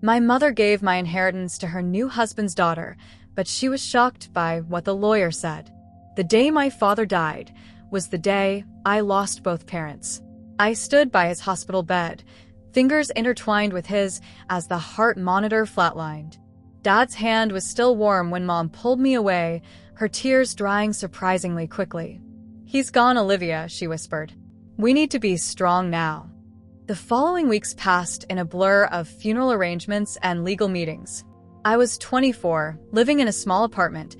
My mother gave my inheritance to her new husband's daughter, but she was shocked by what the lawyer said. The day my father died was the day I lost both parents. I stood by his hospital bed, fingers intertwined with his as the heart monitor flatlined. Dad's hand was still warm when Mom pulled me away, her tears drying surprisingly quickly. "He's gone, Olivia," she whispered. "We need to be strong now." The following weeks passed in a blur of funeral arrangements and legal meetings. I was 24, living in a small apartment,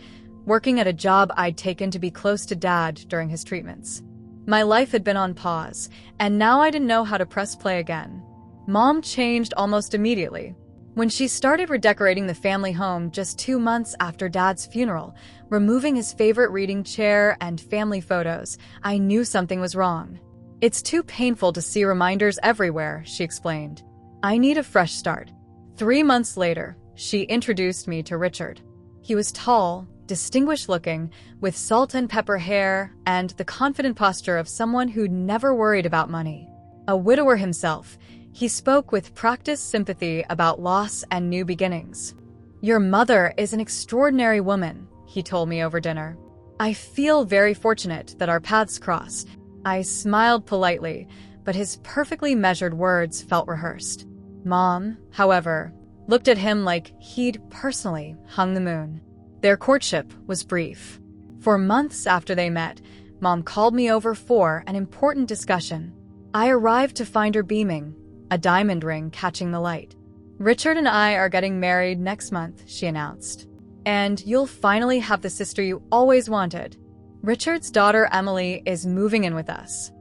working at a job I'd taken to be close to Dad during his treatments. My life had been on pause, and now I didn't know how to press play again. Mom changed almost immediately. When she started redecorating the family home just 2 months after Dad's funeral, removing his favorite reading chair and family photos, I knew something was wrong. "It's too painful to see reminders everywhere," she explained. "I need a fresh start." 3 months later, she introduced me to Richard. He was tall, distinguished-looking, with salt and pepper hair and the confident posture of someone who'd never worried about money. A widower himself, he spoke with practiced sympathy about loss and new beginnings. "Your mother is an extraordinary woman," he told me over dinner. "I feel very fortunate that our paths cross." I smiled politely, but his perfectly measured words felt rehearsed. Mom, however, looked at him like he'd personally hung the moon. Their courtship was brief. For months after they met, Mom called me over for an important discussion. I arrived to find her beaming, a diamond ring catching the light. "Richard and I are getting married next month," she announced. "And you'll finally have the sister you always wanted. Richard's daughter Emily is moving in with us."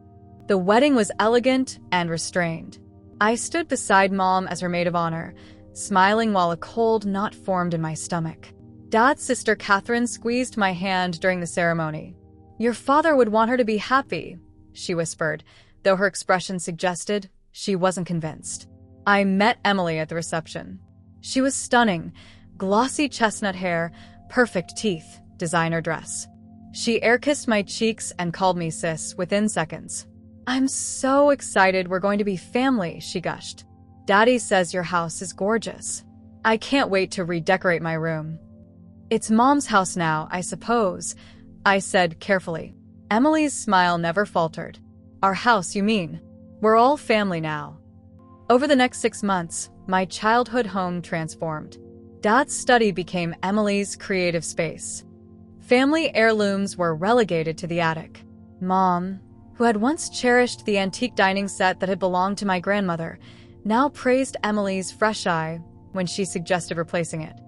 The wedding was elegant and restrained. I stood beside Mom as her maid of honor, smiling while a cold knot formed in my stomach. Dad's sister Catherine squeezed my hand during the ceremony. "Your father would want her to be happy," she whispered, though her expression suggested she wasn't convinced. I met Emily at the reception. She was stunning, glossy chestnut hair, perfect teeth, designer dress. She air-kissed my cheeks and called me sis within seconds. "I'm so excited we're going to be family," she gushed. "Daddy says your house is gorgeous. I can't wait to redecorate my room." "It's Mom's house now, I suppose," I said carefully. Emily's smile never faltered. "Our house, you mean? We're all family now." Over the next 6 months, my childhood home transformed. Dad's study became Emily's creative space. Family heirlooms were relegated to the attic. Mom, who had once cherished the antique dining set that had belonged to my grandmother, now praised Emily's fresh eye when she suggested replacing it.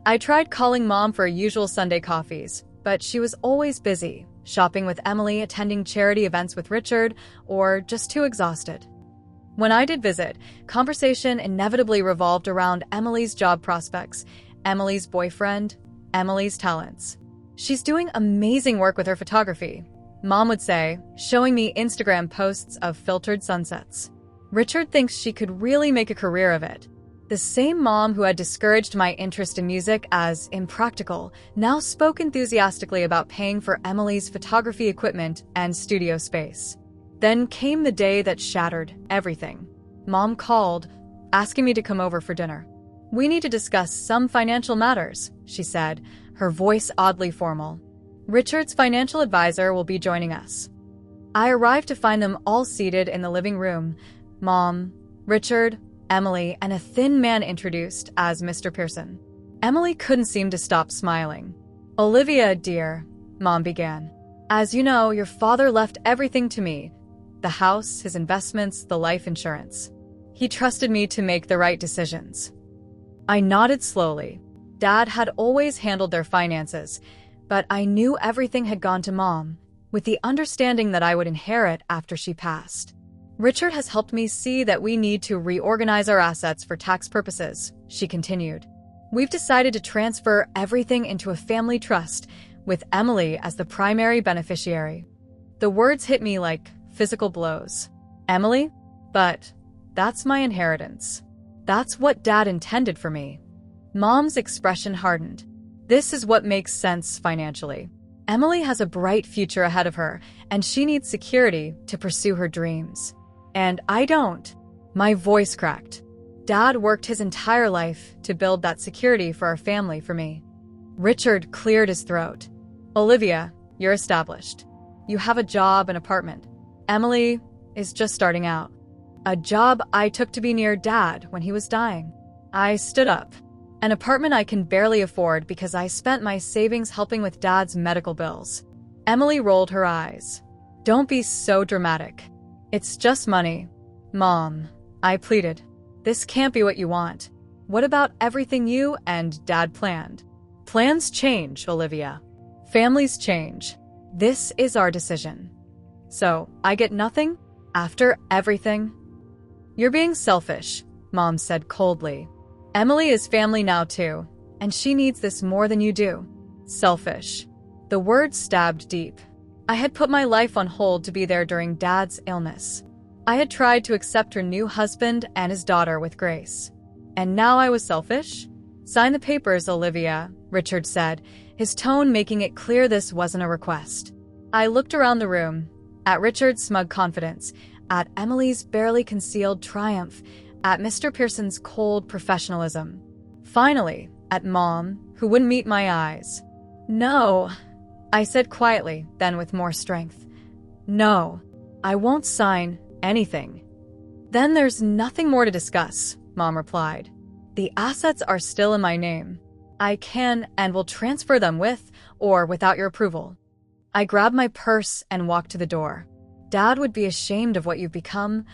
I tried calling Mom for usual Sunday coffees, but she was always busy, shopping with Emily, attending charity events with Richard, or just too exhausted. When I did visit, conversation inevitably revolved around Emily's job prospects, Emily's boyfriend, Emily's talents. "She's doing amazing work with her photography," Mom would say, showing me Instagram posts of filtered sunsets. "Richard thinks she could really make a career of it." The same mom who had discouraged my interest in music as impractical now spoke enthusiastically about paying for Emily's photography equipment and studio space. Then came the day that shattered everything. Mom called, asking me to come over for dinner. "We need to discuss some financial matters," she said, her voice oddly formal. "Richard's financial advisor will be joining us." I arrived to find them all seated in the living room. Mom, Richard, Emily, and a thin man introduced as Mr. Pearson. Emily couldn't seem to stop smiling. "Olivia, dear," Mom began. "As you know, your father left everything to me. The house, his investments, the life insurance. He trusted me to make the right decisions." I nodded slowly. Dad had always handled their finances, but I knew everything had gone to Mom, with the understanding that I would inherit after she passed. "Richard has helped me see that we need to reorganize our assets for tax purposes," she continued. "We've decided to transfer everything into a family trust, with Emily as the primary beneficiary." The words hit me like physical blows. Emily? But that's my inheritance. That's what Dad intended for me. Mom's expression hardened. "This is what makes sense financially. Emily has a bright future ahead of her, and she needs security to pursue her dreams. And I don't." My voice cracked. Dad worked his entire life to build that security for our family for me. Richard cleared his throat. Olivia, you're established. You have a job and apartment. Emily is just starting out. A job I took to be near Dad when he was dying. I stood up. An apartment I can barely afford because I spent my savings helping with Dad's medical bills. Emily rolled her eyes. Don't be so dramatic. It's just money. Mom, I pleaded. This can't be what you want. What about everything you and Dad planned? Plans change, Olivia. Families change. This is our decision. So, I get nothing? After everything? You're being selfish, Mom said coldly. Emily is family now too, and she needs this more than you do. Selfish. The word stabbed deep. I had put my life on hold to be there during Dad's illness. I had tried to accept her new husband and his daughter with grace. And now I was selfish? Sign the papers, Olivia, Richard said, his tone making it clear this wasn't a request. I looked around the room, at Richard's smug confidence, at Emily's barely concealed triumph, at Mr. Pearson's cold professionalism. Finally, at Mom, who wouldn't meet my eyes. No, I said quietly, then with more strength. No, I won't sign anything. Then there's nothing more to discuss, Mom replied. The assets are still in my name. I can and will transfer them with or without your approval. I grabbed my purse and walked to the door. Dad would be ashamed of what you've become,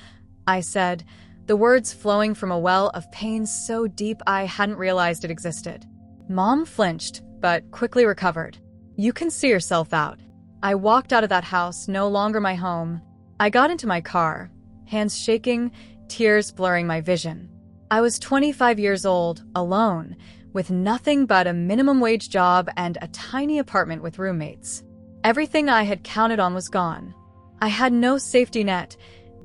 I said, the words flowing from a well of pain so deep I hadn't realized it existed. Mom flinched, but quickly recovered. You can see yourself out. I walked out of that house, no longer my home. I got into my car, hands shaking, tears blurring my vision. I was 25 years old, alone, with nothing but a minimum wage job and a tiny apartment with roommates. Everything I had counted on was gone. I had no safety net,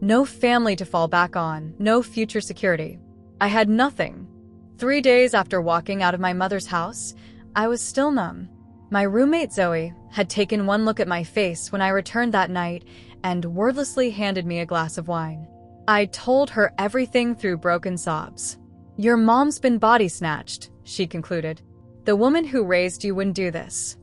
no family to fall back on, no future security. I had nothing. 3 days after walking out of my mother's house, I was still numb. My roommate Zoe had taken one look at my face when I returned that night and wordlessly handed me a glass of wine. I told her everything through broken sobs. Your mom's been body snatched, she concluded. The woman who raised you wouldn't do this.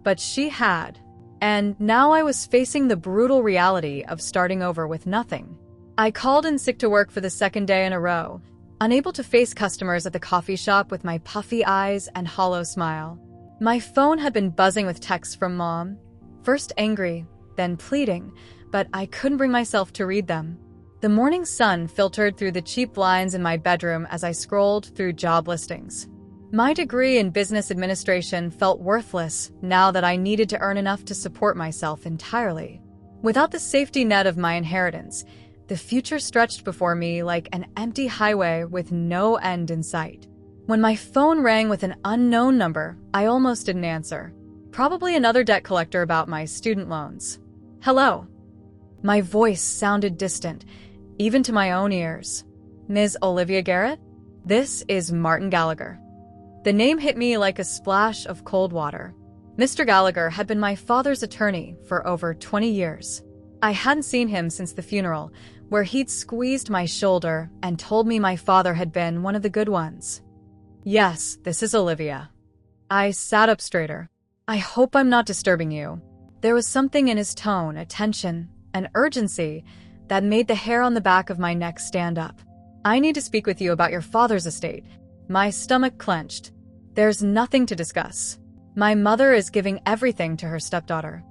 But she had. And now I was facing the brutal reality of starting over with nothing. I called in sick to work for the second day in a row, unable to face customers at the coffee shop with my puffy eyes and hollow smile. My phone had been buzzing with texts from Mom, first angry, then pleading, but I couldn't bring myself to read them. The morning sun filtered through the cheap blinds in my bedroom as I scrolled through job listings. My degree in business administration felt worthless now that I needed to earn enough to support myself entirely. Without the safety net of my inheritance, the future stretched before me like an empty highway with no end in sight. When my phone rang with an unknown number, I almost didn't answer. Probably another debt collector about my student loans. Hello. My voice sounded distant, even to my own ears. Ms. Olivia Garrett? This is Martin Gallagher. The name hit me like a splash of cold water. Mr. Gallagher had been my father's attorney for over 20 years. I hadn't seen him since the funeral, where he'd squeezed my shoulder and told me my father had been one of the good ones. Yes, this is Olivia. I sat up straighter. I hope I'm not disturbing you. There was something in his tone, a tension, an urgency, that made the hair on the back of my neck stand up. I need to speak with you about your father's estate. My stomach clenched. There's nothing to discuss. My mother is giving everything to her stepdaughter.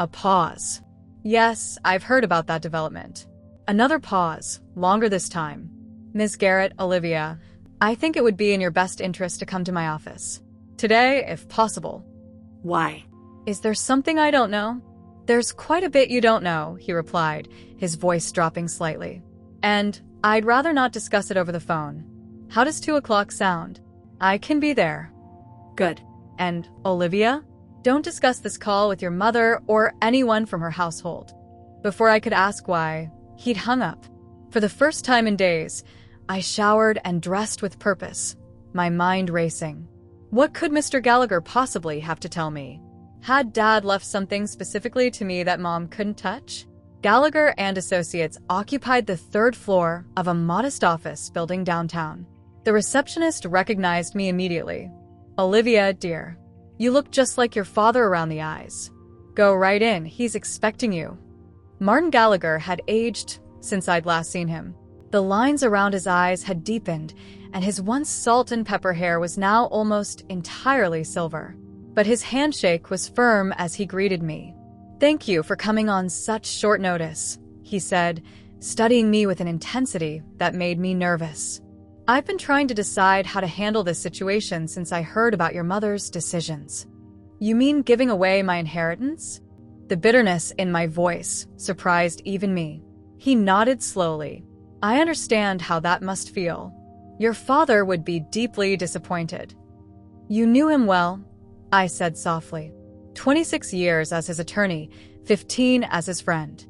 A pause. Yes, I've heard about that development. Another pause, longer this time. Ms. Garrett, Olivia, I think it would be in your best interest to come to my office. Today, if possible. Why? Is there something I don't know? There's quite a bit you don't know, he replied, his voice dropping slightly. And I'd rather not discuss it over the phone. How does 2 o'clock sound? I can be there. Good. And, Olivia, don't discuss this call with your mother or anyone from her household. Before I could ask why, he'd hung up. For the first time in days, I showered and dressed with purpose, my mind racing. What could Mr. Gallagher possibly have to tell me? Had Dad left something specifically to me that Mom couldn't touch? Gallagher and Associates occupied the third floor of a modest office building downtown. The receptionist recognized me immediately. "Olivia, dear, you look just like your father around the eyes. Go right in, he's expecting you." Martin Gallagher had aged since I'd last seen him. The lines around his eyes had deepened, and his once salt and pepper hair was now almost entirely silver. But his handshake was firm as he greeted me. "Thank you for coming on such short notice," he said, studying me with an intensity that made me nervous. "I've been trying to decide how to handle this situation since I heard about your mother's decisions." "You mean giving away my inheritance?" The bitterness in my voice surprised even me. He nodded slowly. "I understand how that must feel. Your father would be deeply disappointed." "You knew him well," I said softly. 26 years as his attorney, 15 as his friend.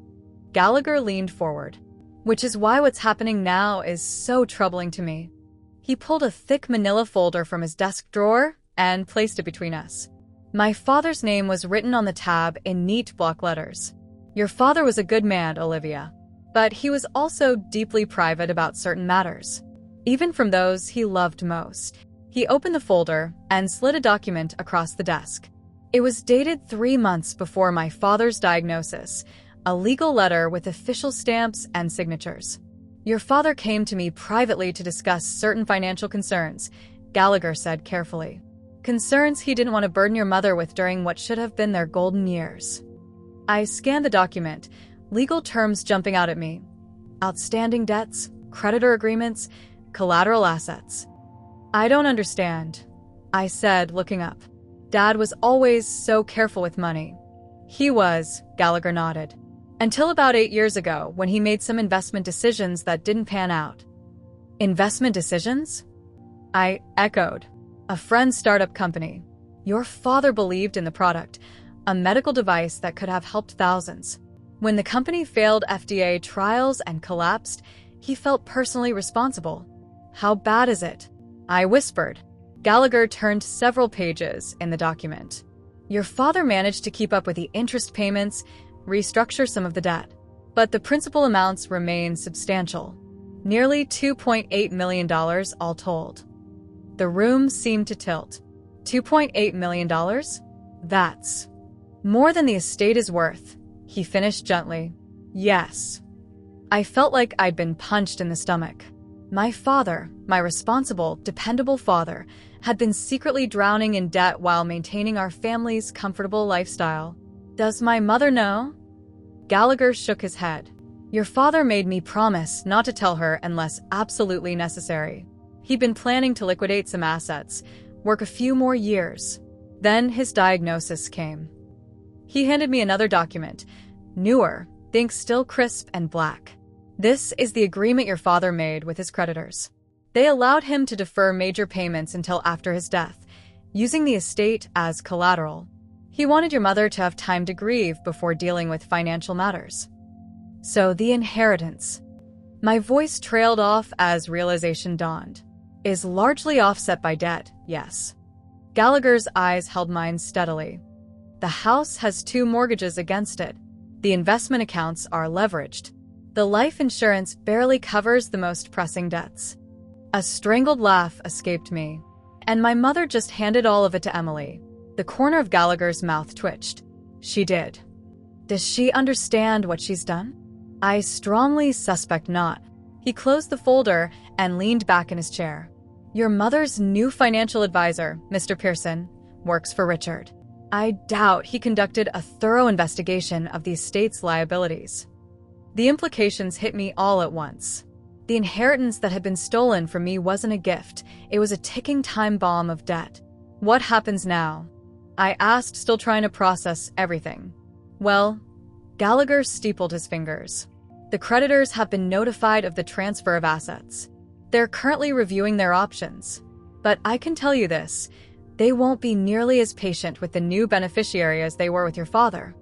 Gallagher leaned forward. "Which is why what's happening now is so troubling to me." He pulled a thick manila folder from his desk drawer and placed it between us. My father's name was written on the tab in neat block letters. "Your father was a good man, Olivia, but he was also deeply private about certain matters, even from those he loved most." He opened the folder and slid a document across the desk. It was dated 3 months before my father's diagnosis, a legal letter with official stamps and signatures. "Your father came to me privately to discuss certain financial concerns," Gallagher said carefully. "Concerns he didn't want to burden your mother with during what should have been their golden years." I scanned the document, legal terms jumping out at me. Outstanding debts, creditor agreements, collateral assets. "I don't understand," I said, looking up. "Dad was always so careful with money." "He was," Gallagher nodded. "Until about 8 years ago, when he made some investment decisions that didn't pan out." "Investment decisions?" I echoed. "A friend's startup company. Your father believed in the product, a medical device that could have helped thousands. When the company failed FDA trials and collapsed, he felt personally responsible." "How bad is it?" I whispered. Gallagher turned several pages in the document. "Your father managed to keep up with the interest payments, restructure some of the debt, but the principal amounts remain substantial. Nearly $2.8 million all told." The room seemed to tilt. $2.8 million? That's more than the estate is worth, he finished gently. "Yes." I felt like I'd been punched in the stomach. My father, my responsible, dependable father, had been secretly drowning in debt while maintaining our family's comfortable lifestyle. "Does my mother know?" Gallagher shook his head. "Your father made me promise not to tell her unless absolutely necessary. He'd been planning to liquidate some assets, work a few more years. Then his diagnosis came." He handed me another document, newer, think still crisp and black. "This is the agreement your father made with his creditors. They allowed him to defer major payments until after his death, using the estate as collateral. He wanted your mother to have time to grieve before dealing with financial matters. So the inheritance," my voice trailed off as realization dawned, "is largely offset by debt, yes." Gallagher's eyes held mine steadily. "The house has 2 mortgages against it. The investment accounts are leveraged. The life insurance barely covers the most pressing debts." A strangled laugh escaped me. "And my mother just handed all of it to Emily." The corner of Gallagher's mouth twitched. "She did. Does she understand what she's done?" I strongly suspect not. He closed the folder and leaned back in his chair. "Your mother's new financial advisor, Mr. Pearson, works for Richard. I doubt he conducted a thorough investigation of the estate's liabilities." The implications hit me all at once. The inheritance that had been stolen from me wasn't a gift, it was a ticking time bomb of debt. "What happens now?" I asked, still trying to process everything. "Well," Gallagher steepled his fingers. "The creditors have been notified of the transfer of assets. They're currently reviewing their options. But I can tell you this, they won't be nearly as patient with the new beneficiary as they were with your father."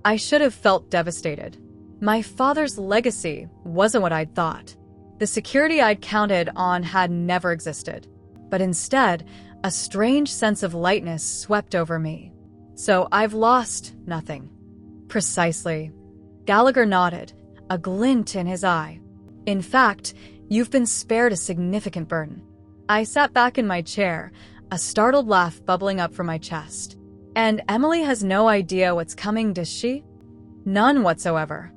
I should have felt devastated. My father's legacy wasn't what I'd thought. The security I'd counted on had never existed. But instead, a strange sense of lightness swept over me. "So I've lost nothing." "Precisely." Gallagher nodded, a glint in his eye. In fact, you've been spared a significant burden. I sat back in my chair, a startled laugh bubbling up from my chest. And Emily has no idea what's coming, does she? None whatsoever.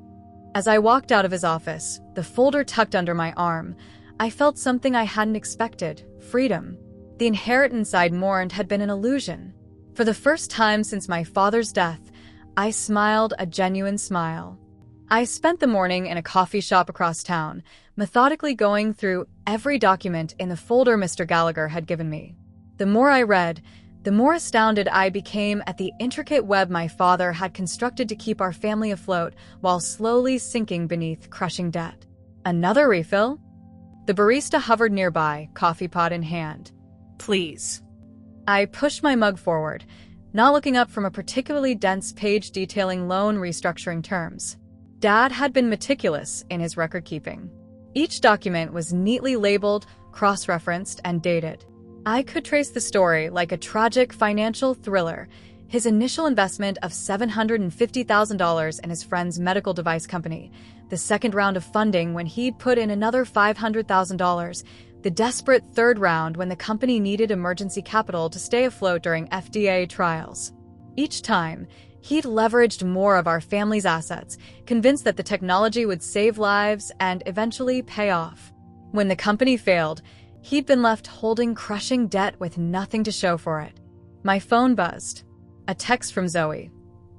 As I walked out of his office, the folder tucked under my arm, I felt something I hadn't expected: freedom. The inheritance I'd mourned had been an illusion. For the first time since my father's death, I smiled a genuine smile. I spent the morning in a coffee shop across town, methodically going through every document in the folder Mr. Gallagher had given me. The more I read, the more astounded I became at the intricate web my father had constructed to keep our family afloat while slowly sinking beneath crushing debt. Another refill? The barista hovered nearby, coffee pot in hand. Please. I pushed my mug forward, not looking up from a particularly dense page detailing loan restructuring terms. Dad had been meticulous in his record-keeping. Each document was neatly labeled, cross-referenced, and dated. I could trace the story like a tragic financial thriller: his initial investment of $750,000 in his friend's medical device company, the second round of funding when he'd put in another $500,000, the desperate third round when the company needed emergency capital to stay afloat during FDA trials. Each time, he'd leveraged more of our family's assets, convinced that the technology would save lives and eventually pay off. When the company failed, he'd been left holding crushing debt with nothing to show for it. My phone buzzed. A text from Zoe.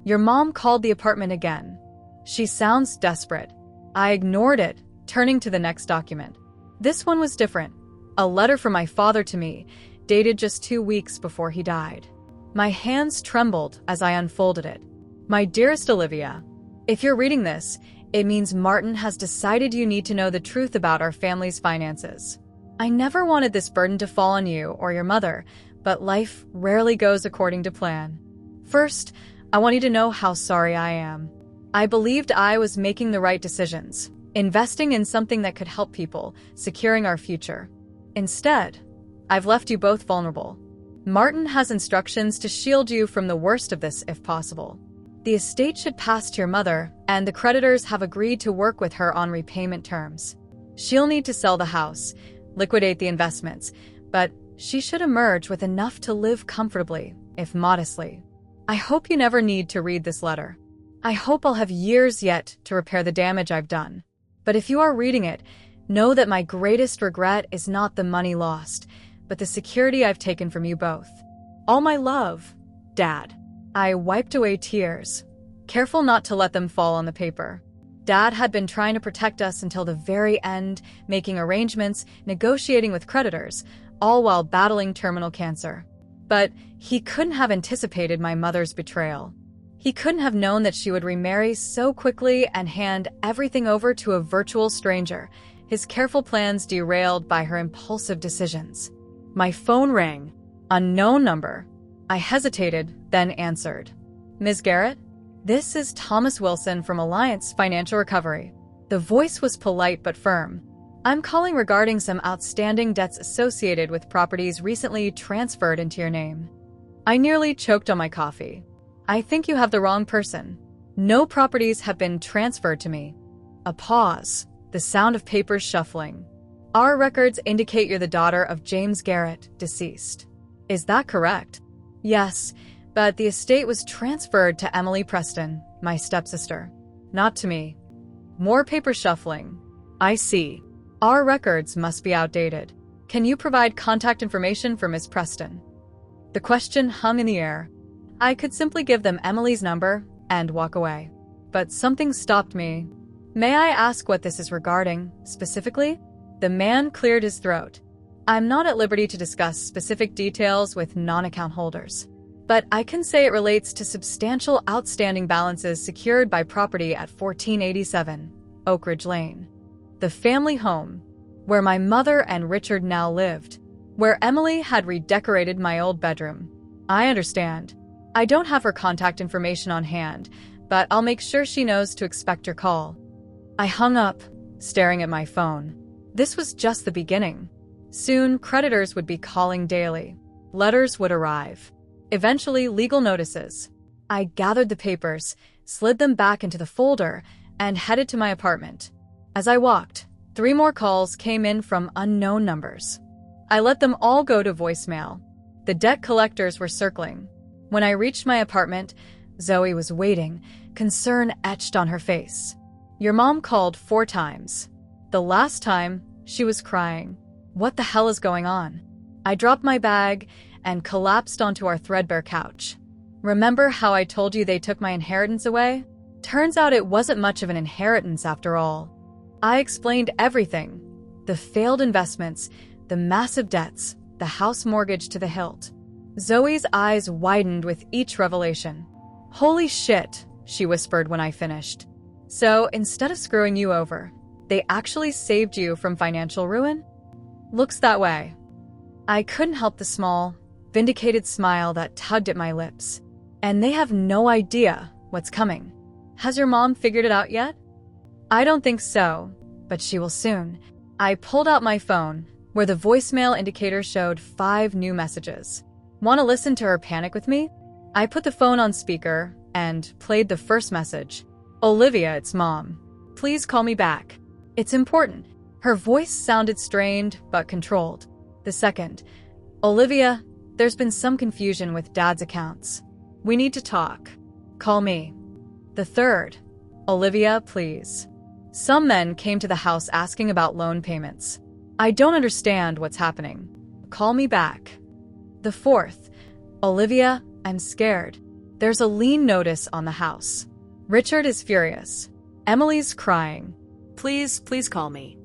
Your mom called the apartment again. She sounds desperate. I ignored it, turning to the next document. This one was different. A letter from my father to me, dated just 2 weeks before he died. My hands trembled as I unfolded it. My dearest Olivia, if you're reading this, it means Martin has decided you need to know the truth about our family's finances. I never wanted this burden to fall on you or your mother, but life rarely goes according to plan. First, I want you to know how sorry I am. I believed I was making the right decisions, investing in something that could help people, securing our future. Instead, I've left you both vulnerable. Martin has instructions to shield you from the worst of this if possible. The estate should pass to your mother, and the creditors have agreed to work with her on repayment terms. She'll need to sell the house, liquidate the investments, but she should emerge with enough to live comfortably, if modestly. I hope you never need to read this letter. I hope I'll have years yet to repair the damage I've done. But if you are reading it, know that my greatest regret is not the money lost, but the security I've taken from you both. All my love, Dad. I wiped away tears, careful not to let them fall on the paper. Dad had been trying to protect us until the very end, making arrangements, negotiating with creditors, all while battling terminal cancer. But he couldn't have anticipated my mother's betrayal. He couldn't have known that she would remarry so quickly and hand everything over to a virtual stranger, his careful plans derailed by her impulsive decisions. My phone rang. Unknown number. I hesitated, then answered. Ms. Garrett? This is Thomas Wilson from Alliance Financial Recovery. The voice was polite but firm. I'm calling regarding some outstanding debts associated with properties recently transferred into your name. I nearly choked on my coffee. I think you have the wrong person. No properties have been transferred to me. A pause, the sound of papers shuffling. Our records indicate you're the daughter of James Garrett, deceased. Is that correct? Yes, but the estate was transferred to Emily Preston, my stepsister. Not to me. More paper shuffling. I see. Our records must be outdated. Can you provide contact information for Ms. Preston? The question hung in the air. I could simply give them Emily's number and walk away. But something stopped me. May I ask what this is regarding, specifically? The man cleared his throat. I'm not at liberty to discuss specific details with non-account holders, but I can say it relates to substantial outstanding balances secured by property at 1487 Oak Ridge Lane, the family home where my mother and Richard now lived, where Emily had redecorated my old bedroom. I understand. I don't have her contact information on hand, but I'll make sure she knows to expect your call. I hung up, staring at my phone. This was just the beginning. Soon, creditors would be calling daily. Letters would arrive. Eventually, legal notices. I gathered the papers, slid them back into the folder, and headed to my apartment. As I walked, 3 more calls came in from unknown numbers. I let them all go to voicemail. The debt collectors were circling. When I reached my apartment, Zoe was waiting, concern etched on her face. Your mom called 4 times. The last time, she was crying. What the hell is going on? I dropped my bag and collapsed onto our threadbare couch. Remember how I told you they took my inheritance away? Turns out it wasn't much of an inheritance after all. I explained everything. The failed investments, the massive debts, the house mortgage to the hilt. Zoe's eyes widened with each revelation. Holy shit, she whispered when I finished. So, instead of screwing you over, they actually saved you from financial ruin? Looks that way. I couldn't help the small, vindicated smile that tugged at my lips. And they have no idea what's coming. Has your mom figured it out yet? I don't think so, but she will soon. I pulled out my phone, where the voicemail indicator showed 5 new messages. Want to listen to her panic with me? I put the phone on speaker and played the first message. Olivia, it's Mom. Please call me back. It's important. Her voice sounded strained but controlled. The second, Olivia, there's been some confusion with Dad's accounts. We need to talk. Call me. The third, Olivia, please. Some men came to the house asking about loan payments. I don't understand what's happening. Call me back. The fourth, Olivia, I'm scared. There's a lien notice on the house. Richard is furious. Emily's crying. Please call me.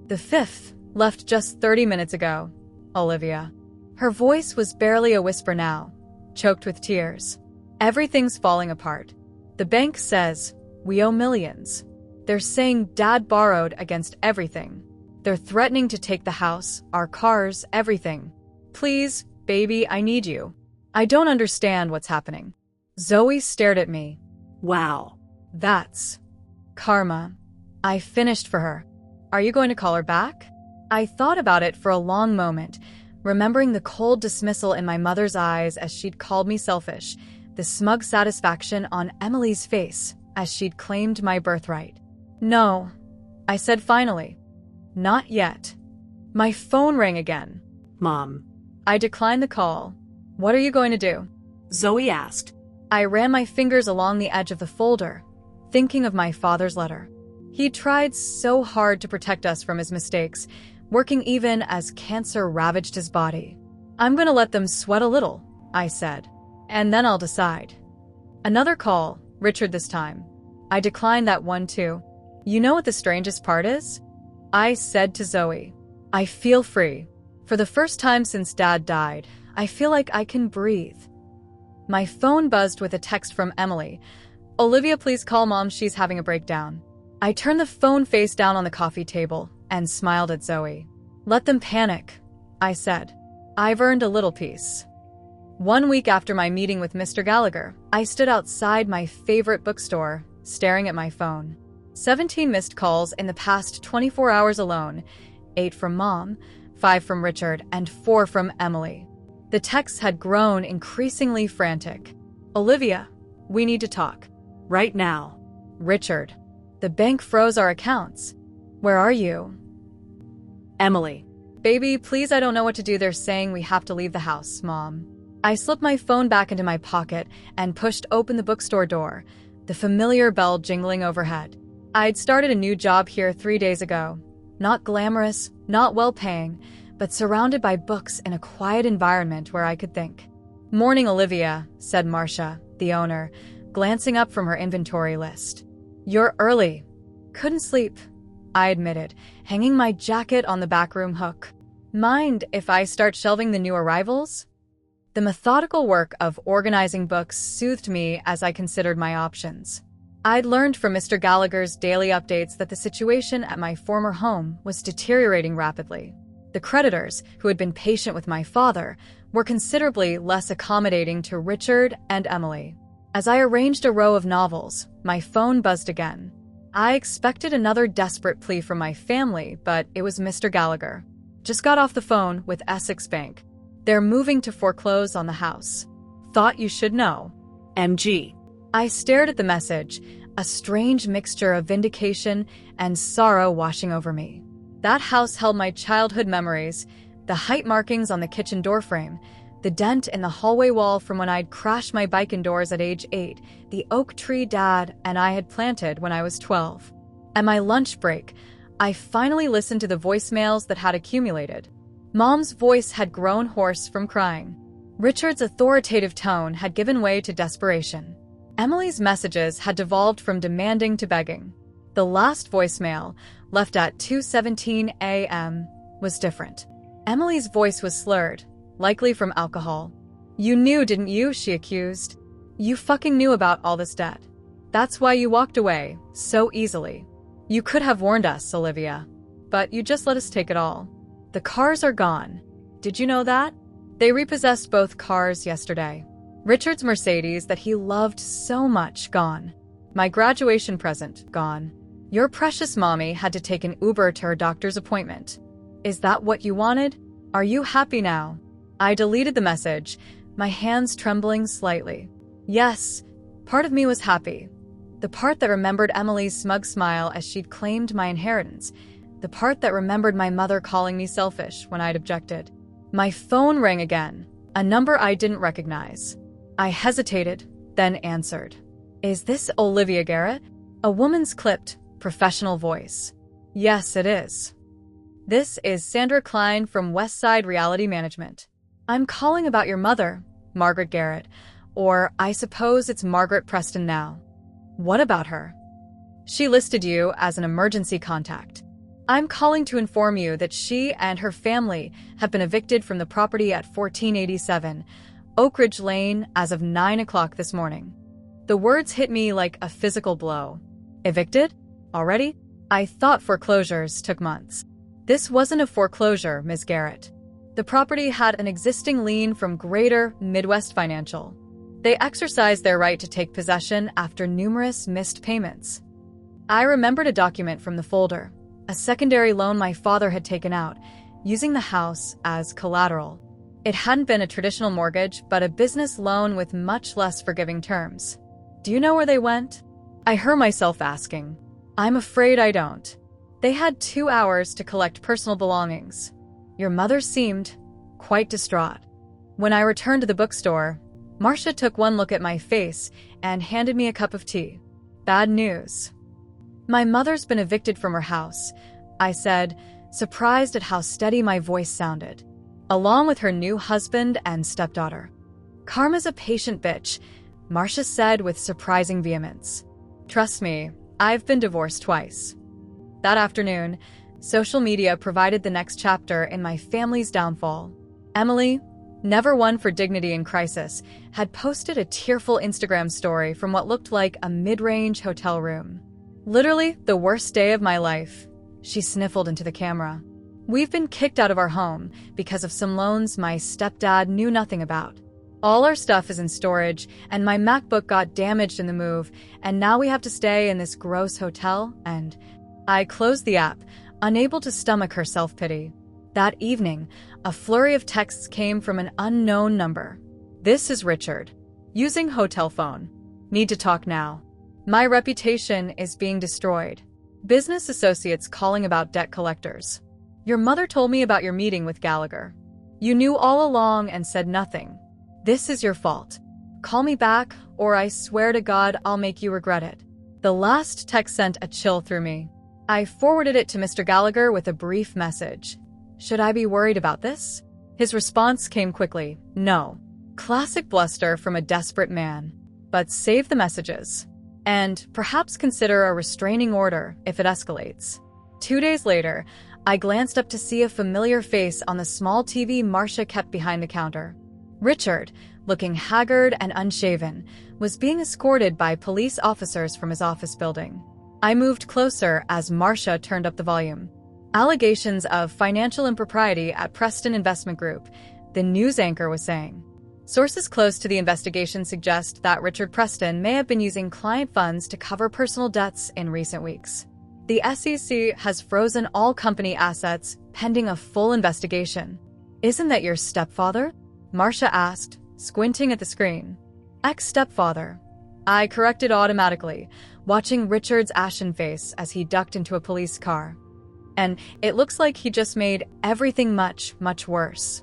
The fifth left just 30 minutes ago. Olivia. Her voice was barely a whisper now, choked with tears. Everything's falling apart. The bank says we owe millions. They're saying Dad borrowed against everything. They're threatening to take the house, our cars, everything. Please, baby, I need you. I don't understand what's happening. Zoe stared at me. Wow. That's karma. I finished for her. Are you going to call her back? I thought about it for a long moment, remembering the cold dismissal in my mother's eyes as she'd called me selfish, the smug satisfaction on Emily's face as she'd claimed my birthright. No, I said finally. Not yet. My phone rang again. Mom. I declined the call. What are you going to do? Zoe asked. I ran my fingers along the edge of the folder, thinking of my father's letter. He tried so hard to protect us from his mistakes, working even as cancer ravaged his body. I'm going to let them sweat a little, I said, and then I'll decide. Another call, Richard this time. I declined that one too. You know what the strangest part is? I said to Zoe, I feel free. For the first time since Dad died, I feel like I can breathe. My phone buzzed with a text from Emily. Olivia, please call Mom, she's having a breakdown. I turned the phone face down on the coffee table and smiled at Zoe. Let them panic, I said. I've earned a little peace. 1 week after my meeting with Mr. Gallagher, I stood outside my favorite bookstore, staring at my phone. 17 missed calls in the past 24 hours alone, 8 from Mom, 5 from Richard, and 4 from Emily. The texts had grown increasingly frantic. Olivia, we need to talk. Right now. Richard, the bank froze our accounts. Where are you? Emily. Baby, please, I don't know what to do. They're saying we have to leave the house, Mom. I slipped my phone back into my pocket and pushed open the bookstore door, the familiar bell jingling overhead. I'd started a new job here 3 days ago. Not glamorous, not well-paying, but surrounded by books in a quiet environment where I could think. Morning, Olivia, said Marcia, the owner, glancing up from her inventory list. You're early. Couldn't sleep, I admitted, hanging my jacket on the backroom hook. Mind if I start shelving the new arrivals? The methodical work of organizing books soothed me as I considered my options. I'd learned from Mr. Gallagher's daily updates that the situation at my former home was deteriorating rapidly. The creditors, who had been patient with my father, were considerably less accommodating to Richard and Emily. As I arranged a row of novels, my phone buzzed again. I expected another desperate plea from my family, but it was Mr. Gallagher. Just got off the phone with Essex Bank. They're moving to foreclose on the house. Thought you should know. MG. I stared at the message, a strange mixture of vindication and sorrow washing over me. That house held my childhood memories, the height markings on the kitchen doorframe, the dent in the hallway wall from when I'd crashed my bike indoors at age 8, the oak tree Dad and I had planted when I was 12. At my lunch break, I finally listened to the voicemails that had accumulated. Mom's voice had grown hoarse from crying. Richard's authoritative tone had given way to desperation. Emily's messages had devolved from demanding to begging. The last voicemail, left at 2:17 a.m., was different. Emily's voice was slurred, likely from alcohol. "You knew, didn't you?" she accused. "You fucking knew about all this debt. That's why you walked away so easily. You could have warned us, Olivia. But you just let us take it all. The cars are gone. Did you know that? They repossessed both cars yesterday. Richard's Mercedes that he loved so much, gone. My graduation present, gone. Your precious mommy had to take an Uber to her doctor's appointment. Is that what you wanted? Are you happy now?" I deleted the message, my hands trembling slightly. Yes, part of me was happy. The part that remembered Emily's smug smile as she'd claimed my inheritance. The part that remembered my mother calling me selfish when I'd objected. My phone rang again, a number I didn't recognize. I hesitated, then answered. "Is this Olivia Garrett?" A woman's clipped, professional voice. "Yes, it is. This is Sandra Klein from Westside Reality Management. I'm calling about your mother, Margaret Garrett, or I suppose it's Margaret Preston now." "What about her?" "She listed you as an emergency contact. I'm calling to inform you that she and her family have been evicted from the property at 1487 Oak Ridge Lane as of 9 o'clock this morning." The words hit me like a physical blow. Evicted? Already? I thought foreclosures took months. This wasn't a foreclosure, Ms. Garrett. The property had an existing lien from Greater Midwest Financial. They exercised their right to take possession after numerous missed payments. I remembered a document from the folder, a secondary loan my father had taken out, using the house as collateral. It hadn't been a traditional mortgage, but a business loan with much less forgiving terms. Do you know where they went? I heard myself asking. I'm afraid I don't. They had 2 hours to collect personal belongings. Your mother seemed quite distraught. When I returned to the bookstore, Marcia took one look at my face and handed me a cup of tea. Bad news. My mother's been evicted from her house, I said, surprised at how steady my voice sounded, along with her new husband and stepdaughter. Karma's a patient bitch, Marcia said with surprising vehemence. Trust me, I've been divorced twice. That afternoon, social media provided the next chapter in my family's downfall. Emily, never one for dignity in crisis, had posted a tearful Instagram story from what looked like a mid-range hotel room. Literally the worst day of my life, she sniffled into the camera. We've been kicked out of our home because of some loans my stepdad knew nothing about. All our stuff is in storage, and my MacBook got damaged in the move, and now we have to stay in this gross hotel, and I closed the app, unable to stomach her self-pity. That evening, a flurry of texts came from an unknown number. This is Richard. Using hotel phone. Need to talk now. My reputation is being destroyed. Business associates calling about debt collectors. Your mother told me about your meeting with Gallagher. You knew all along and said nothing. This is your fault. Call me back, or I swear to God I'll make you regret it. The last text sent a chill through me. I forwarded it to Mr. Gallagher with a brief message. Should I be worried about this? His response came quickly. No. Classic bluster from a desperate man. But save the messages. And perhaps consider a restraining order if it escalates. 2 days later, I glanced up to see a familiar face on the small TV Marcia kept behind the counter. Richard, looking haggard and unshaven, was being escorted by police officers from his office building. I moved closer as Marcia turned up the volume. Allegations of financial impropriety at Preston Investment Group, the news anchor was saying. Sources close to the investigation suggest that Richard Preston may have been using client funds to cover personal debts in recent weeks. The SEC has frozen all company assets pending a full investigation. Isn't that your stepfather? Marcia asked, squinting at the screen. Ex-stepfather. I corrected automatically, watching Richard's ashen face as he ducked into a police car. And it looks like he just made everything much, much worse.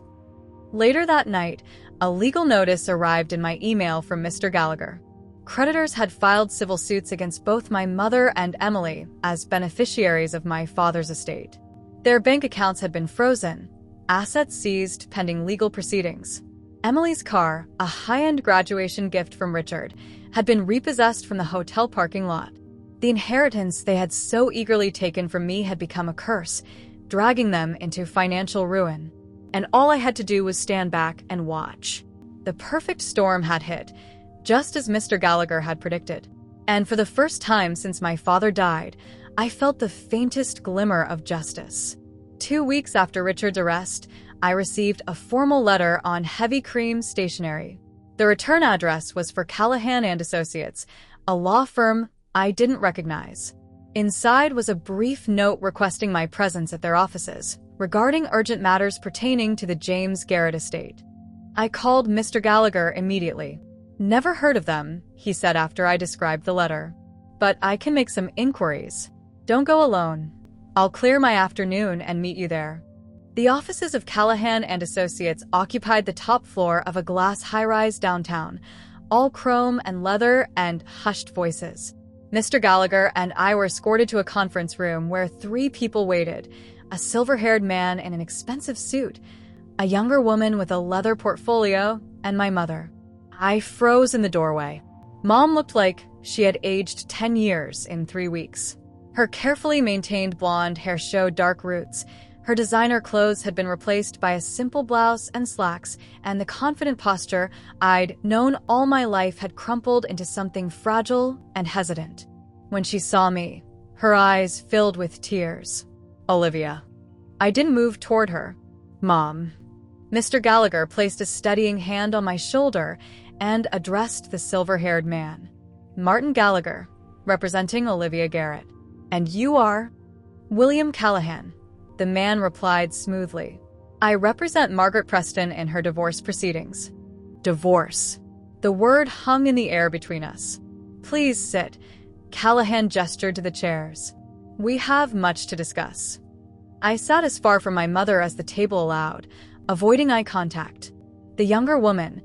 Later that night, a legal notice arrived in my email from Mr. Gallagher. Creditors had filed civil suits against both my mother and Emily as beneficiaries of my father's estate. Their bank accounts had been frozen, assets seized pending legal proceedings. Emily's car, a high-end graduation gift from Richard, had been repossessed from the hotel parking lot. The inheritance they had so eagerly taken from me had become a curse, dragging them into financial ruin. And all I had to do was stand back and watch. The perfect storm had hit, just as Mr. Gallagher had predicted. And for the first time since my father died, I felt the faintest glimmer of justice. 2 weeks after Richard's arrest, I received a formal letter on heavy cream stationery. The return address was for Callahan and Associates, a law firm I didn't recognize. Inside was a brief note requesting my presence at their offices, regarding urgent matters pertaining to the James Garrett estate. I called Mr. Gallagher immediately. "Never heard of them," he said after I described the letter. "But I can make some inquiries. Don't go alone. I'll clear my afternoon and meet you there." The offices of Callahan and Associates occupied the top floor of a glass high-rise downtown, all chrome and leather and hushed voices. Mr. Gallagher and I were escorted to a conference room where 3 people waited: a silver-haired man in an expensive suit, a younger woman with a leather portfolio, and my mother. I froze in the doorway. Mom looked like she had aged 10 years in 3 weeks. Her carefully maintained blonde hair showed dark roots. Her designer clothes had been replaced by a simple blouse and slacks, and the confident posture I'd known all my life had crumpled into something fragile and hesitant. When she saw me, her eyes filled with tears. "Olivia." I didn't move toward her. "Mom." Mr. Gallagher placed a steadying hand on my shoulder and addressed the silver-haired man. "Martin Gallagher, representing Olivia Garrett. And you are?" "William Callahan." The man replied smoothly. "I represent Margaret Preston in her divorce proceedings." Divorce. The word hung in the air between us. "Please sit." Callahan gestured to the chairs. "We have much to discuss." I sat as far from my mother as the table allowed, avoiding eye contact. The younger woman,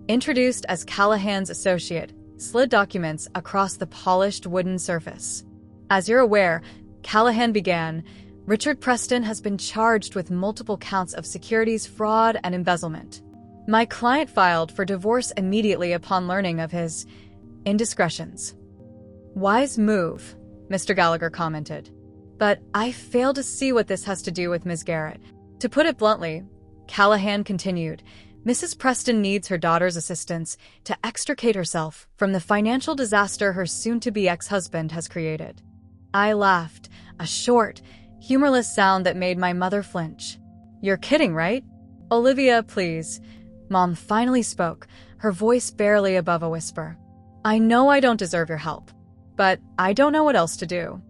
introduced as Callahan's associate, slid documents across the polished wooden surface. "As you're aware," Callahan began, "Richard Preston has been charged with multiple counts of securities fraud and embezzlement. My client filed for divorce immediately upon learning of his indiscretions." "Wise move," Mr. Gallagher commented. "But I fail to see what this has to do with Ms. Garrett." "To put it bluntly," Callahan continued, "Mrs. Preston needs her daughter's assistance to extricate herself from the financial disaster her soon-to-be ex-husband has created." I laughed, a short, humorless sound that made my mother flinch. "You're kidding, right?" "Olivia, please." Mom finally spoke, her voice barely above a whisper. "I know I don't deserve your help, but I don't know what else to do."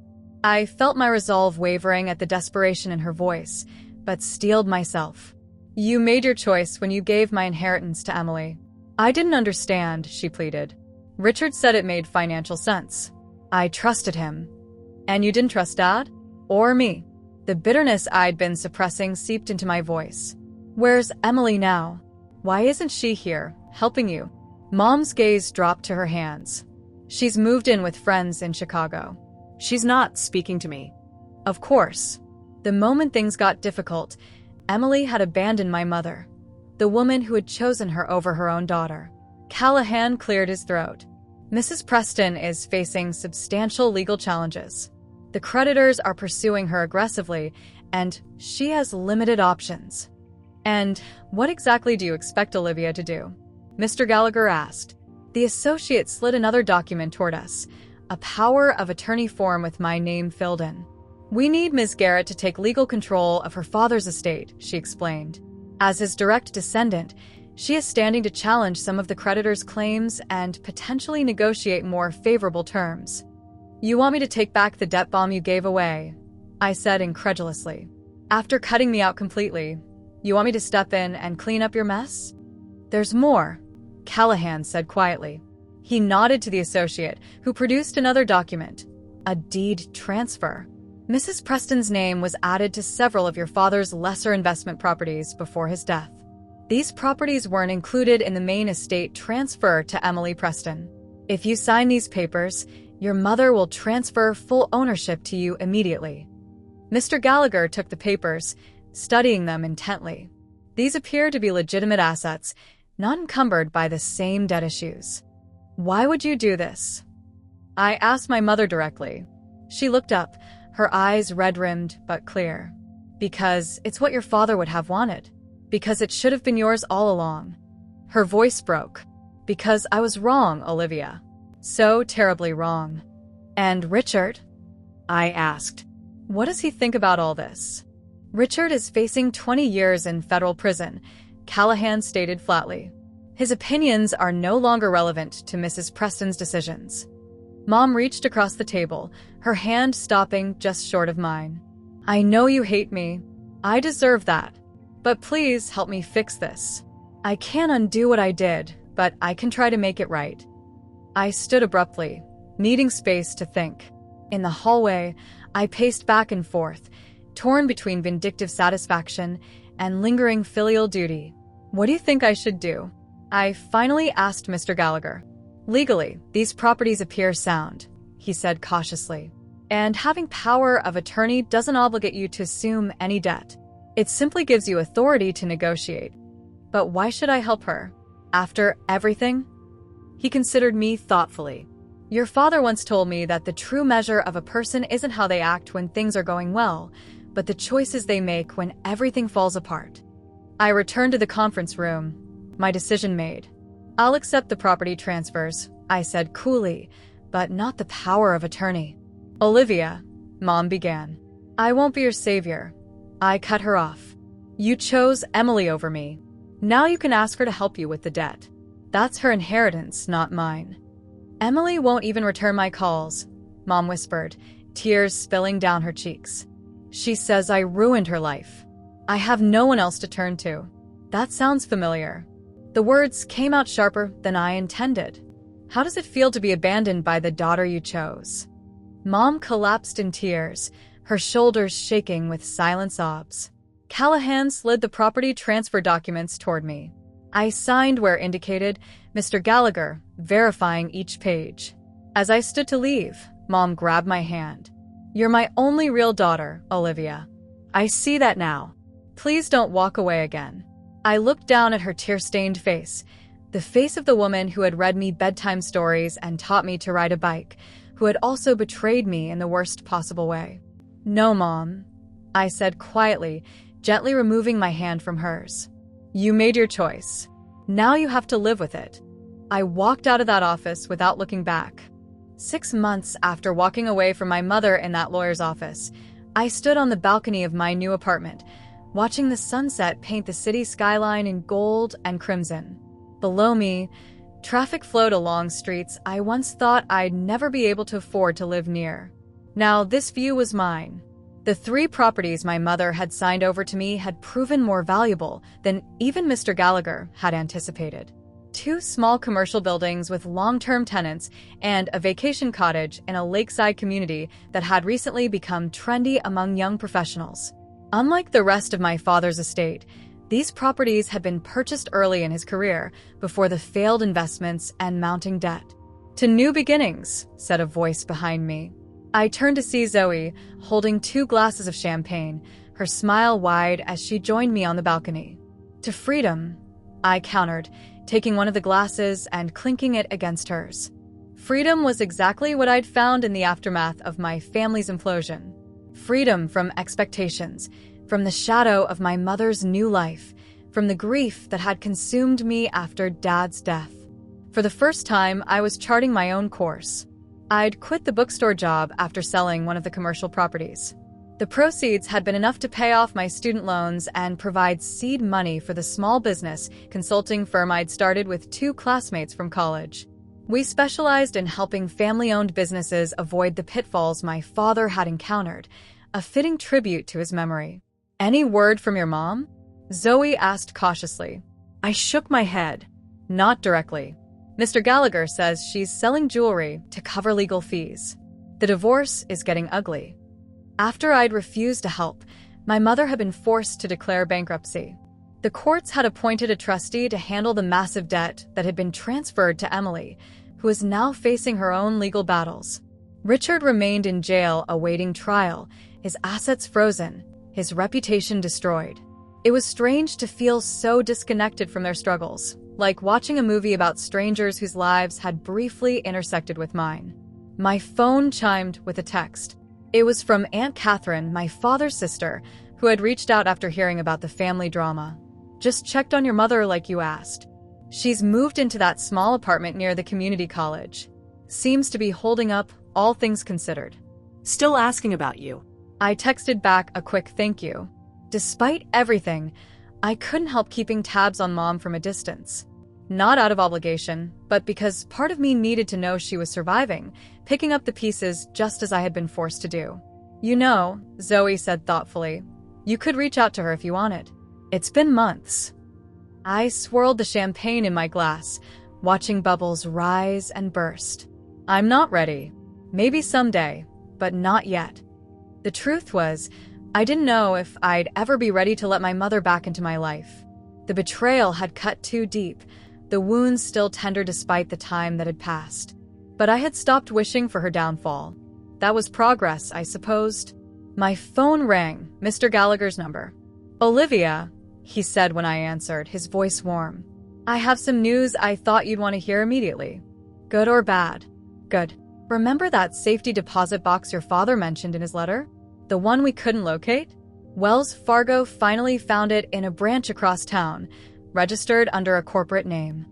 I felt my resolve wavering at the desperation in her voice, but steeled myself. "You made your choice when you gave my inheritance to Emily." "I didn't understand," she pleaded. "Richard said it made financial sense. I trusted him." "And you didn't trust Dad? Or me?" The bitterness I'd been suppressing seeped into my voice. "Where's Emily now? Why isn't she here, helping you?" Mom's gaze dropped to her hands. "She's moved in with friends in Chicago." She's not speaking to me. Of course. The moment things got difficult, Emily had abandoned my mother, the woman who had chosen her over her own daughter. Callahan cleared his throat. "Mrs. Preston is facing substantial legal challenges. The creditors are pursuing her aggressively, and she has limited options." "And what exactly do you expect Olivia to do?" Mr. Gallagher asked. The associate slid another document toward us, a power of attorney form with my name filled in. "We need Ms. Garrett to take legal control of her father's estate," she explained. "As his direct descendant, she is standing to challenge some of the creditors' claims and potentially negotiate more favorable terms." "You want me to take back the debt bomb you gave away?" I said incredulously. "After cutting me out completely, you want me to step in and clean up your mess?" "There's more," Callahan said quietly. He nodded to the associate, who produced another document. A deed transfer. Mrs. Preston's name was added to several of your father's lesser investment properties before his death. These properties weren't included in the main estate transfer to Emily Preston. If you sign these papers, your mother will transfer full ownership to you immediately. Mr. Gallagher took the papers, studying them intently. These appear to be legitimate assets, not encumbered by the same debt issues. Why would you do this? I asked my mother directly. She looked up, her eyes red-rimmed but clear. Because it's what your father would have wanted. Because it should have been yours all along. Her voice broke. Because I was wrong, Olivia. So terribly wrong. And Richard? I asked. What does he think about all this? Richard is facing 20 years in federal prison, Callahan stated flatly. His opinions are no longer relevant to Mrs. Preston's decisions. Mom reached across the table, her hand stopping just short of mine. I know you hate me. I deserve that. But please help me fix this. I can't undo what I did, but I can try to make it right. I stood abruptly, needing space to think. In the hallway, I paced back and forth, torn between vindictive satisfaction and lingering filial duty. What do you think I should do? I finally asked Mr. Gallagher. Legally, these properties appear sound, he said cautiously. And having power of attorney doesn't obligate you to assume any debt. It simply gives you authority to negotiate. But why should I help her? After everything? He considered me thoughtfully. Your father once told me that the true measure of a person isn't how they act when things are going well, but the choices they make when everything falls apart. I returned to the conference room, my decision made. I'll accept the property transfers, I said coolly, but not the power of attorney. Olivia, Mom began. I won't be your savior. I cut her off. You chose Emily over me. Now you can ask her to help you with the debt. That's her inheritance, not mine. Emily won't even return my calls, Mom whispered, tears spilling down her cheeks. She says I ruined her life. I have no one else to turn to. That sounds familiar. The words came out sharper than I intended. How does it feel to be abandoned by the daughter you chose? Mom collapsed in tears, her shoulders shaking with silent sobs. Callahan slid the property transfer documents toward me. I signed where indicated, Mr. Gallagher, verifying each page. As I stood to leave, Mom grabbed my hand. You're my only real daughter, Olivia. I see that now. Please don't walk away again. I looked down at her tear-stained face, the face of the woman who had read me bedtime stories and taught me to ride a bike, who had also betrayed me in the worst possible way. No, Mom, I said quietly, gently removing my hand from hers. You made your choice. Now you have to live with it. I walked out of that office without looking back. 6 months after walking away from my mother in that lawyer's office, I stood on the balcony of my new apartment, watching the sunset paint the city skyline in gold and crimson. Below me, traffic flowed along streets I once thought I'd never be able to afford to live near. Now this view was mine. The 3 properties my mother had signed over to me had proven more valuable than even Mr. Gallagher had anticipated. 2 small commercial buildings with long-term tenants and a vacation cottage in a lakeside community that had recently become trendy among young professionals. Unlike the rest of my father's estate, these properties had been purchased early in his career before the failed investments and mounting debt. To new beginnings, said a voice behind me. I turned to see Zoe, holding 2 glasses of champagne, her smile wide as she joined me on the balcony. To freedom, I countered, taking one of the glasses and clinking it against hers. Freedom was exactly what I'd found in the aftermath of my family's implosion. Freedom from expectations, from the shadow of my mother's new life, from the grief that had consumed me after Dad's death. For the first time, I was charting my own course. I'd quit the bookstore job after selling one of the commercial properties. The proceeds had been enough to pay off my student loans and provide seed money for the small business consulting firm I'd started with 2 classmates from college. We specialized in helping family-owned businesses avoid the pitfalls my father had encountered, a fitting tribute to his memory. Any word from your mom? Zoe asked cautiously. I shook my head. Not directly. Mr. Gallagher says she's selling jewelry to cover legal fees. The divorce is getting ugly. After I'd refused to help, my mother had been forced to declare bankruptcy. The courts had appointed a trustee to handle the massive debt that had been transferred to Emily, who is now facing her own legal battles. Richard remained in jail awaiting trial, his assets frozen, his reputation destroyed. It was strange to feel so disconnected from their struggles, like watching a movie about strangers whose lives had briefly intersected with mine. My phone chimed with a text. It was from Aunt Catherine, my father's sister, who had reached out after hearing about the family drama. Just checked on your mother like you asked. She's moved into that small apartment near the community college. Seems to be holding up, all things considered. Still asking about you. I texted back a quick thank you. Despite everything, I couldn't help keeping tabs on Mom from a distance. Not out of obligation, but because part of me needed to know she was surviving, picking up the pieces just as I had been forced to do. You know, Zoe said thoughtfully, you could reach out to her if you wanted. It's been months. I swirled the champagne in my glass, watching bubbles rise and burst. I'm not ready. Maybe someday, but not yet. The truth was, I didn't know if I'd ever be ready to let my mother back into my life. The betrayal had cut too deep, the wounds still tender despite the time that had passed. But I had stopped wishing for her downfall. That was progress, I supposed. My phone rang, Mr. Gallagher's number. Olivia, he said when I answered, his voice warm. I have some news I thought you'd want to hear immediately. Good or bad? Good. Remember that safety deposit box your father mentioned in his letter? The one we couldn't locate? Wells Fargo finally found it in a branch across town, registered under a corporate name.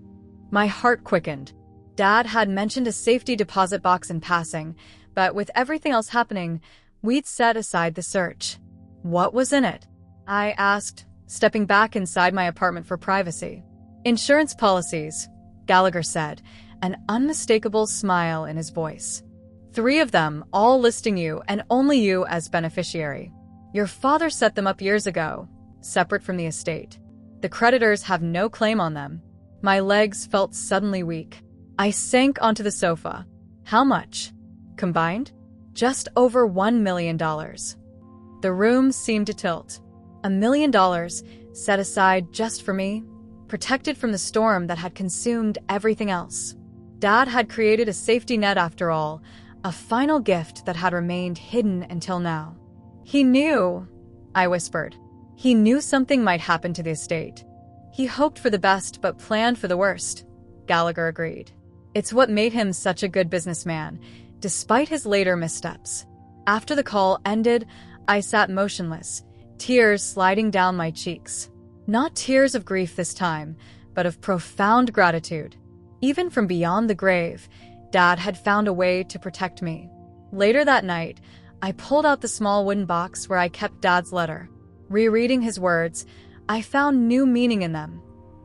My heart quickened. Dad had mentioned a safety deposit box in passing, but with everything else happening, we'd set aside the search. What was in it? I asked, stepping back inside my apartment for privacy. Insurance policies, Gallagher said, an unmistakable smile in his voice. 3 of them, all listing you and only you as beneficiary. Your father set them up years ago, separate from the estate. The creditors have no claim on them. My legs felt suddenly weak. I sank onto the sofa. How much? Combined? Just over $1 million. The room seemed to tilt. $1 million set aside just for me, protected from the storm that had consumed everything else. Dad had created a safety net after all, a final gift that had remained hidden until now. He knew, I whispered. He knew something might happen to the estate. He hoped for the best but planned for the worst, Gallagher agreed. It's what made him such a good businessman, despite his later missteps. After the call ended, I sat motionless, tears sliding down my cheeks. Not tears of grief this time, but of profound gratitude. Even from beyond the grave, Dad had found a way to protect me. Later that night, I pulled out the small wooden box where I kept Dad's letter. Rereading his words, I found new meaning in them.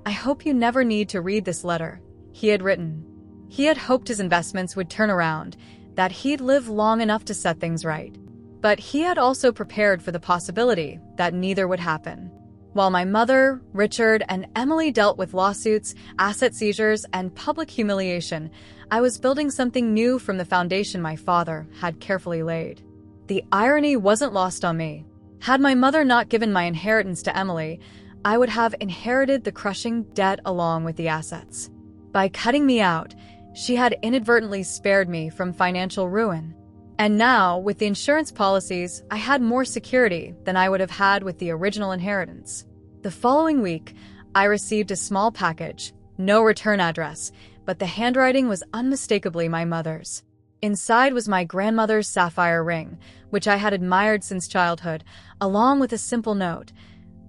I hope you never need to read this letter, he had written. He had hoped his investments would turn around, that he'd live long enough to set things right. But he had also prepared for the possibility that neither would happen. While my mother, Richard, and Emily dealt with lawsuits, asset seizures, and public humiliation, I was building something new from the foundation my father had carefully laid. The irony wasn't lost on me. Had my mother not given my inheritance to Emily, I would have inherited the crushing debt along with the assets. By cutting me out, she had inadvertently spared me from financial ruin. And now, with the insurance policies, I had more security than I would have had with the original inheritance. The following week, I received a small package, no return address, but the handwriting was unmistakably my mother's. Inside was my grandmother's sapphire ring, which I had admired since childhood, along with a simple note.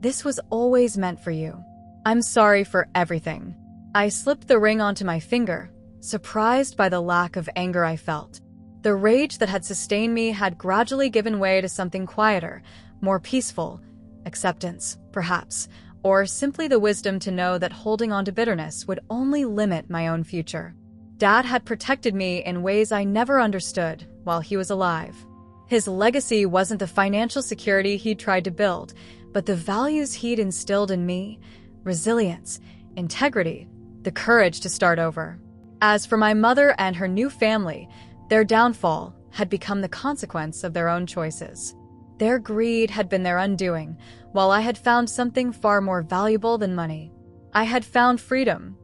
This was always meant for you. I'm sorry for everything. I slipped the ring onto my finger, surprised by the lack of anger I felt. The rage that had sustained me had gradually given way to something quieter, more peaceful, acceptance, perhaps, or simply the wisdom to know that holding on to bitterness would only limit my own future. Dad had protected me in ways I never understood while he was alive. His legacy wasn't the financial security he'd tried to build, but the values he'd instilled in me: resilience, integrity, the courage to start over. As for my mother and her new family, their downfall had become the consequence of their own choices. Their greed had been their undoing, while I had found something far more valuable than money. I had found freedom,